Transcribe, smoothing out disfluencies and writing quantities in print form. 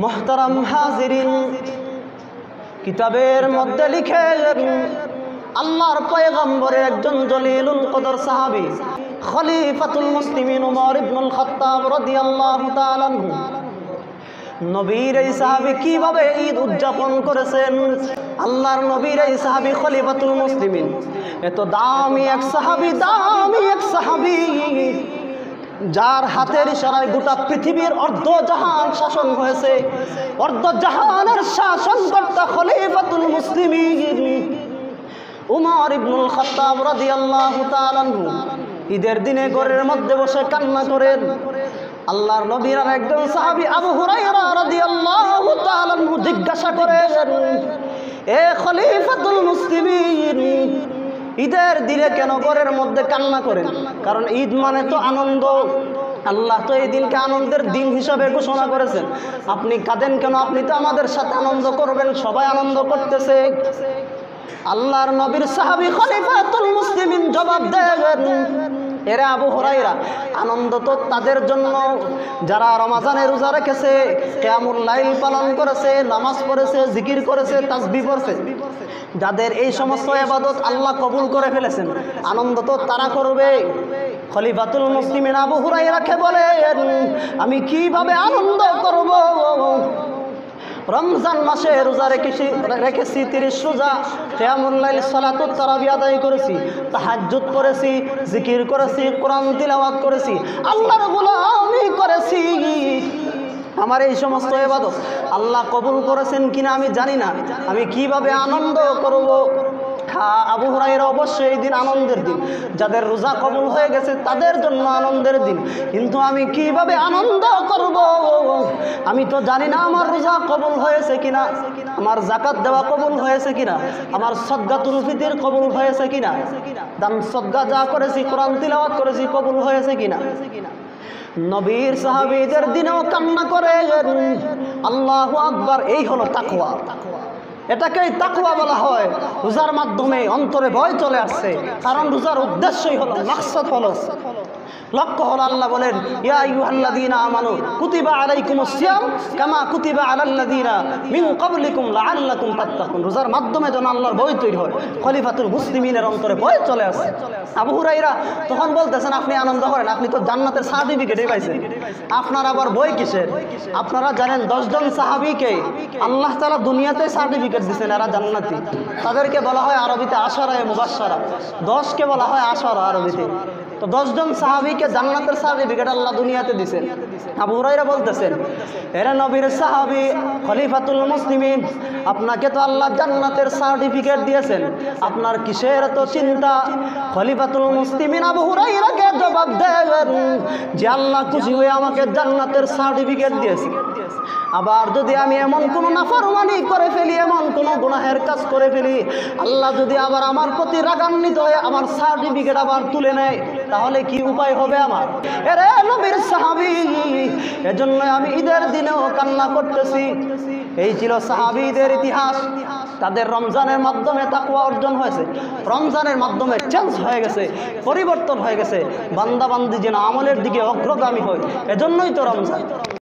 মুহতারাম হাজিরিন, কিতাবের মধ্যে লিখেন আল্লাহর পয়গম্বরের একজন জলিলুল কদর সাহাবী খলিফাতুল মুসলিমিন উমর ইবনুল খাত্তাব রাদিয়াল্লাহু তাআলা আনহু নবীর এই সাহাবী কিভাবে ঈদ উদযাপন করেছেন। আল্লাহর নবীর এই সাহাবী খলিফাতুল মুসলিমিন এত দামি এক সাহাবী যার হাতের ইশারায় গোটা পৃথিবীর অর্ধ জাহান শাসন হয়েছে। অর্ধ জাহানের শাসনকর্তা খলিফাতুল মুসলিমিন উমর ইবনুল খাত্তাব রাদিয়াল্লাহু তাআলা আনহু ঈদের দিনে ঘরের মধ্যে বসে কান্না করেন। আল্লাহর নবীর একজন সাহাবী আবু হুরায়রা রাদিয়াল্লাহু তাআলা আনহু জিজ্ঞাসা করেন, এ খলিফাতুল মুসলিমিন, ঈদের দিনে কেন ঘরের মধ্যে কান্না করেন? কারণ ঈদ মানে তো আনন্দ। আল্লাহ তো এই দিনকে আনন্দের দিন হিসাবে ঘোষণা করেছেন। আপনি কাঁদেন কেন? আপনি তো আমাদের সাথে আনন্দ করবেন, সবাই আনন্দ করতেছে। আল্লাহর নবীর সাহাবী খলিফাতুল মুসলিমিন জবাব দেন, এরা আবু হুরায়রা, আনন্দ তো তাদের জন্য যারা রমজানে রোজা রেখেছে, কিয়ামুল লাইল পালন করেছে, নামাজ পড়েছে, জিকির করেছে, তাসবিহ পড়েছে, যাদের এই সমস্ত ইবাদত আল্লাহ কবুল করে ফেলেছেন, আনন্দ তো তারা করবে। খলিফাতুল মুসলিমিন আবু হুরায়রাকে বলেন, আমি কিভাবে আনন্দ করব? রমজান মাসে রোজা রেখেছি 30 রোজা, কিয়ামুল লাইল সালাতুত তারাবি আদায় করেছি, তাহাজ্জুদ করেছি, জিকির করেছি, কোরআন তিলাওয়াত করেছি, আল্লাহর গোলামি করেছি। আমার এই সমস্ত ইবাদত আল্লাহ কবুল করেছেন কিনা আমি জানি না, আমি কিভাবে আনন্দ করব? আবু হুরায়রা অবশ্যই এই দিন আনন্দের দিন, যাদের রোজা কবুল হয়ে গেছে তাদের জন্য আনন্দের দিন, কিন্তু আমি কিভাবে আনন্দ করব? আমি তো জানি না আমার রোজা কবুল হয়েছে কিনা, আমার যাকাত দেওয়া কবুল হয়েছে কিনা, আমার সাদকাতুল ফিতর কবুল হয়েছে কিনা, দান সাদকা যা করেছি, কোরআন তিলাওয়াত করেছি, কবুল হয়েছে কিনা। নবীর সাহাবীদের দিনেও কান্না করে। আল্লাহু আকবার। এই হলো তাকওয়া। এটাকেই তাকওয়া বলা হয়। রোজার মাধ্যমে অন্তরে ভয় চলে আসছে, কারণ রোজার উদ্দেশ্যই হলো, মাকসাদ হলো, লক্ষ্য হলো, আল্লাহ বলেন, ইয়া আইয়ুহাল্লাযীনা আমানু কুতিবা আলাইকুমুস সিয়াম কামা কুতিবা আলাল্লাযীনা মিন ক্বাবলিকুম লাআল্লাকুম তাত্তাকুন। রোজার মাধ্যমে যেন আল্লাহর ভয় তৈরি হয়। খলিফাতুল মুসলিমিনের অন্তরে ভয় চলে আসে। আবু হুরায়রা তখন বলতেছেন, আপনি আনন্দ করেন, আপনি তো জান্নাতের সার্টিফিকেটই পাইছেন, আপনার আবার ভয় কিসের? আপনারা জানেন 10 জন সাহাবীকে আল্লাহ তাআলা দুনিয়াতে সার্টিফিকেট দিয়েছেন, এরা জান্নাতি। তাদেরকে বলা হয় আরবিতে আশারায়ে মুবাশশারা, 10কে বলা হয় আশারা আরবিতে। তো 10 জন সাহাবীকে জান্নাতের সার্টিফিকেট আল্লাহ দুনিয়াতে দিয়েছেন। আবু হুরায়রা বলতেছেন, এরা নবীর সাহাবী খলিফাতুল মুসলিমিন, আপনাকে তো আল্লাহ জান্নাতের সার্টিফিকেট দিয়েছেন, আপনার কিসের এত চিন্তা? খলিফাতুল মুসলিমিন আবু হুরায়রাকে জবাব দেন যে আল্লাহ খুশি হয়ে আমাকে জান্নাতের সার্টিফিকেট দিয়েছে, আবার যদি আমি এমন কোনো নাফরমানি করে ফেলি, এমন কোনো গুনাহের কাজ করে ফেলি, আল্লাহ যদি আবার আমার প্রতি রাগান্বিত হয়ে আমার সার্টিফিকেট আবার তুলে নেয়, তাহলে কি উপায় হবে আমার? এরে নবীর সাহাবী, এজন্য আমি ঈদের দিনেও কান্না করতেছি। এই ছিল সাহাবীদের ইতিহাস। তাদের রমজানের মাধ্যমে তাকওয়া অর্জন হয়েছে, রমজানের মাধ্যমে চেঞ্জ হয়ে গেছে, পরিবর্তন হয়ে গেছে, বান্দা বান্দি যেন আমলের দিকে অগ্রগামী হয়। এজন্যই তো রমজান।